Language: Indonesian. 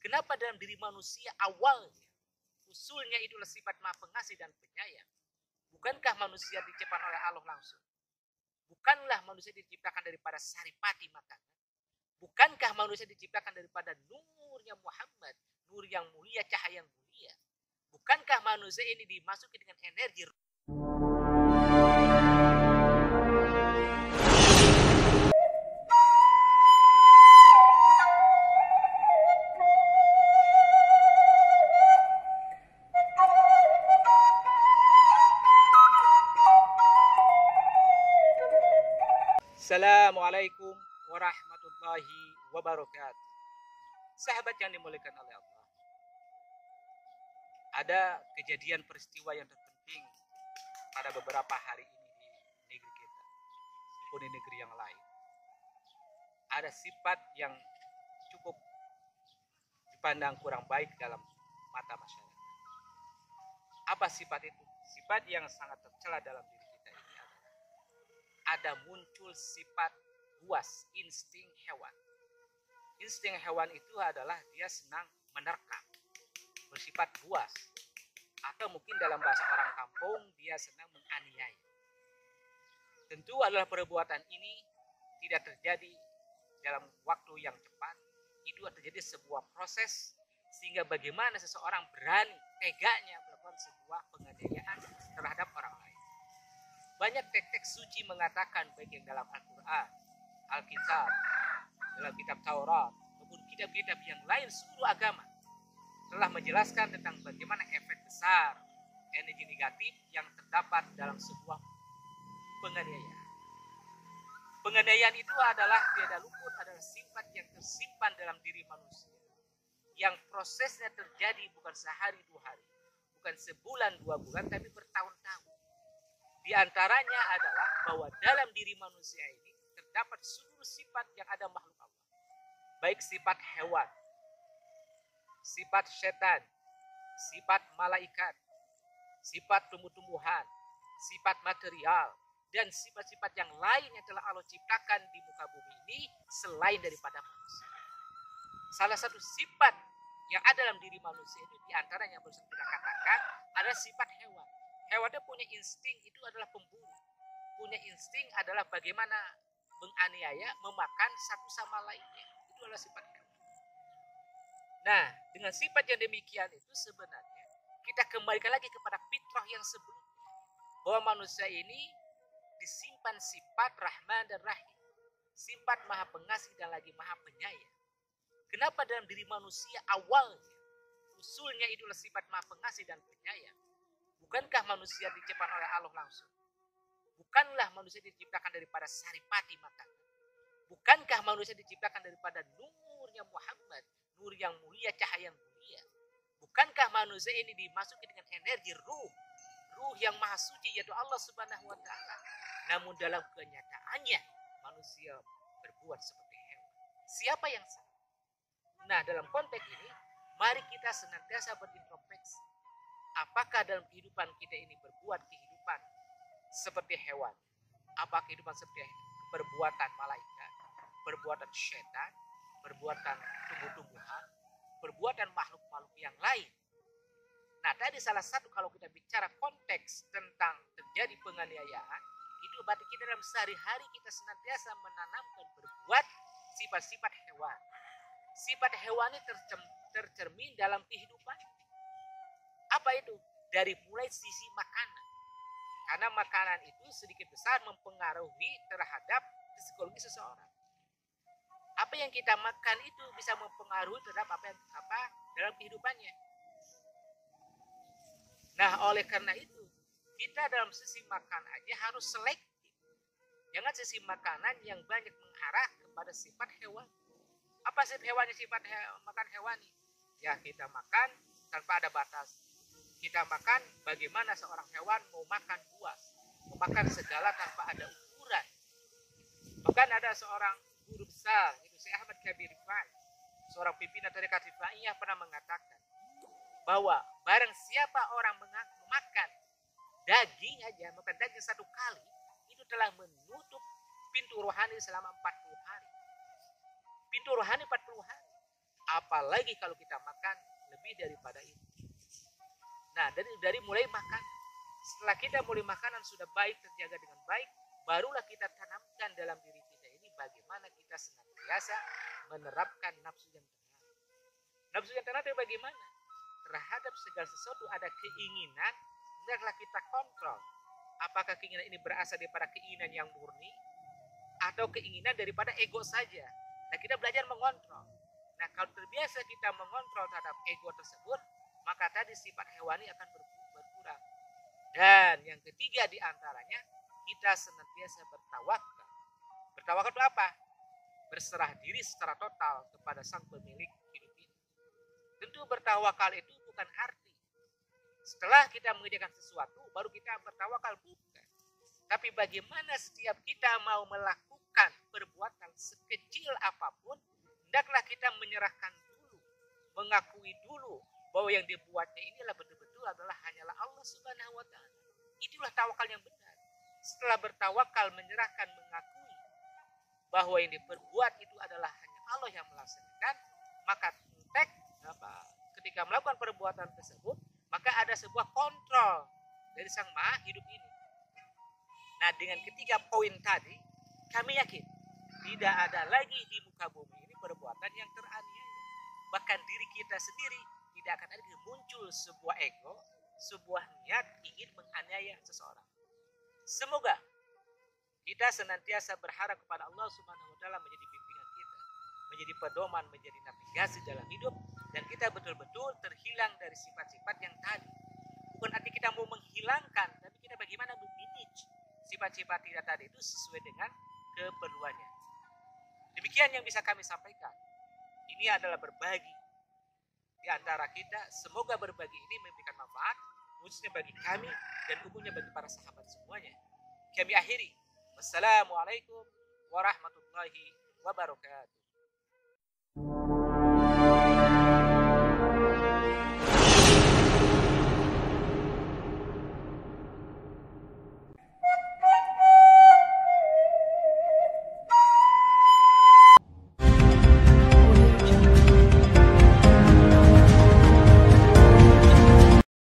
Kenapa dalam diri manusia awalnya, usulnya itulah sifat maha pengasih dan penyayang? Bukankah manusia diciptakan oleh Allah langsung? Bukanlah manusia diciptakan daripada saripati makanan? Bukankah manusia diciptakan daripada nurnya Muhammad, nur yang mulia, cahaya yang mulia? Bukankah manusia ini dimasuki dengan energi? Assalamualaikum warahmatullahi wabarakatuh. Sahabat yang dimuliakan oleh Allah, ada kejadian peristiwa yang terpenting pada beberapa hari ini di negeri kita maupun di negeri yang lain. Ada sifat yang cukup dipandang kurang baik dalam mata masyarakat. Apa sifat itu? Sifat yang sangat tercela dalam diri kita ini adalah ada muncul sifat buas, insting hewan. Insting hewan itu adalah dia senang menerkam, bersifat buas, atau mungkin dalam bahasa orang kampung dia senang menganiaya. Tentu adalah perbuatan ini tidak terjadi dalam waktu yang cepat. Itu terjadi sebuah proses sehingga bagaimana seseorang berani teganya melakukan sebuah penganiayaan terhadap orang lain. Banyak teks-teks suci mengatakan, baik yang dalam Al-Quran, Alkitab, dalam kitab Taurat, maupun kitab-kitab yang lain seluruh agama telah menjelaskan tentang bagaimana efek besar energi negatif yang terdapat dalam sebuah penganiayaan. Penganiayaan itu adalah tiada luput adalah sifat yang tersimpan dalam diri manusia, yang prosesnya terjadi bukan sehari dua hari, bukan sebulan dua bulan, tapi bertahun-tahun. Di antaranya adalah bahwa dalam diri manusia ini terdapat seluruh sifat yang ada makhluk Allah. Baik sifat hewan, sifat setan, sifat malaikat, sifat tumbuh-tumbuhan, sifat material, dan sifat-sifat yang lain yang telah Allah ciptakan di muka bumi ini selain daripada manusia. Salah satu sifat yang ada dalam diri manusia itu diantaranya yang baru kita katakan adalah sifat hewan. Hewan itu punya insting, itu adalah pemburu. Punya insting adalah bagaimana menganiaya, memakan satu sama lainnya. Itu adalah sifat hewan. Nah, dengan sifat yang demikian itu sebenarnya kita kembalikan lagi kepada fitrah yang sebelumnya. Bahwa manusia ini disimpan sifat Rahman dan Rahim. Sifat maha pengasih dan lagi maha penyayang. Kenapa dalam diri manusia awalnya, usulnya itulah sifat maha pengasih dan penyayang? Bukankah manusia diciptakan oleh Allah langsung? Bukanlah manusia diciptakan daripada saripati makanan? Bukankah manusia diciptakan daripada nurnya Muhammad, nur yang mulia, cahaya yang mulia? Bukankah manusia ini dimasuki dengan energi ruh yang maha suci, yaitu Allah Subhanahu wa Ta'ala? Namun dalam kenyataannya manusia berbuat seperti hewan. Siapa yang salah? Nah, dalam konteks ini mari kita senantiasa berintrospeksi. Apakah dalam kehidupan kita ini berbuat kehidupan seperti hewan? Apa kehidupan seperti perbuatan malaikat, perbuatan setan, perbuatan tumbuh-tumbuhan, perbuatan makhluk-makhluk yang lain? Nah, tadi salah satu kalau kita bicara konteks tentang terjadi penganiayaan, itu berarti kita dalam sehari-hari kita senantiasa menanamkan berbuat sifat-sifat hewan. Sifat hewani tercermin dalam kehidupan. Apa itu? Dari mulai sisi makanan. Karena makanan itu sedikit besar mempengaruhi terhadap psikologi seseorang. Apa yang kita makan itu bisa mempengaruhi terhadap apa dalam kehidupannya. Nah, oleh karena itu, kita dalam sisi makan aja harus selektif. Jangan sisi makanan yang banyak mengarah kepada sifat hewan. Apa sifat hewannya? Makan hewani. Ya, kita makan tanpa ada batas. Kita makan bagaimana seorang hewan mau makan buas, mau makan segala tanpa ada ukuran. Bahkan ada seorang guru besar, itu Syekh Ahmad Kabir Rifai, seorang pimpinan tarekat Rifaiyah pernah mengatakan bahwa barang siapa orang memakan daging aja, makan daging satu kali, itu telah menutup pintu rohani selama 40 hari. Pintu rohani 40 hari. Apalagi kalau kita makan lebih daripada itu. Nah, dari mulai makan, setelah kita mulai makanan sudah baik, terjaga dengan baik, barulah kita tanamkan dalam diri kita ini bagaimana kita senantiasa menerapkan nafsu yang tenang. Nafsu yang tenang itu bagaimana? Terhadap segala sesuatu ada keinginan, hendaklah kita kontrol. Apakah keinginan ini berasal daripada keinginan yang murni atau keinginan daripada ego saja. Nah, kita belajar mengontrol. Nah, kalau terbiasa kita mengontrol terhadap ego tersebut, maka tadi sifat hewani akan berkurang. Dan yang ketiga diantaranya, kita senantiasa bertawakal. Bertawakal itu apa? Berserah diri secara total kepada sang pemilik hidup ini. Tentu bertawakal itu bukan arti setelah kita mengerjakan sesuatu baru kita bertawakal, bukan. Tapi bagaimana setiap kita mau melakukan perbuatan sekecil apapun, hendaklah kita menyerahkan dulu, mengakui dulu bahwa yang dibuatnya inilah betul-betul adalah hanyalah Allah Subhanahu wa Ta'ala. Itulah tawakal yang benar. Setelah bertawakal, menyerahkan, mengakui bahwa yang diperbuat itu adalah hanya Allah yang melaksanakan, maka ketika melakukan perbuatan tersebut, maka ada sebuah kontrol dari Sang Maha Hidup ini. Nah, dengan ketiga poin tadi, kami yakin tidak ada lagi di muka bumi ini perbuatan yang teraniaya. Bahkan diri kita sendiri tidak akan ada muncul sebuah ego, sebuah niat ingin menganiaya seseorang. Semoga kita senantiasa berharap kepada Allah Subhanahu wa Ta'ala menjadi bimbingan kita, menjadi pedoman, menjadi navigasi dalam hidup, dan kita betul-betul terhilang dari sifat-sifat yang tadi. Bukan arti kita mau menghilangkan, tapi kita bagaimana memanage sifat-sifat kita tadi itu sesuai dengan keperluannya. Demikian yang bisa kami sampaikan. Ini adalah berbagi di antara kita. Semoga berbagi ini memberikan manfaat, khususnya bagi kami dan umumnya bagi para sahabat semuanya. Kami akhiri. Wassalamualaikum warahmatullahi wabarakatuh.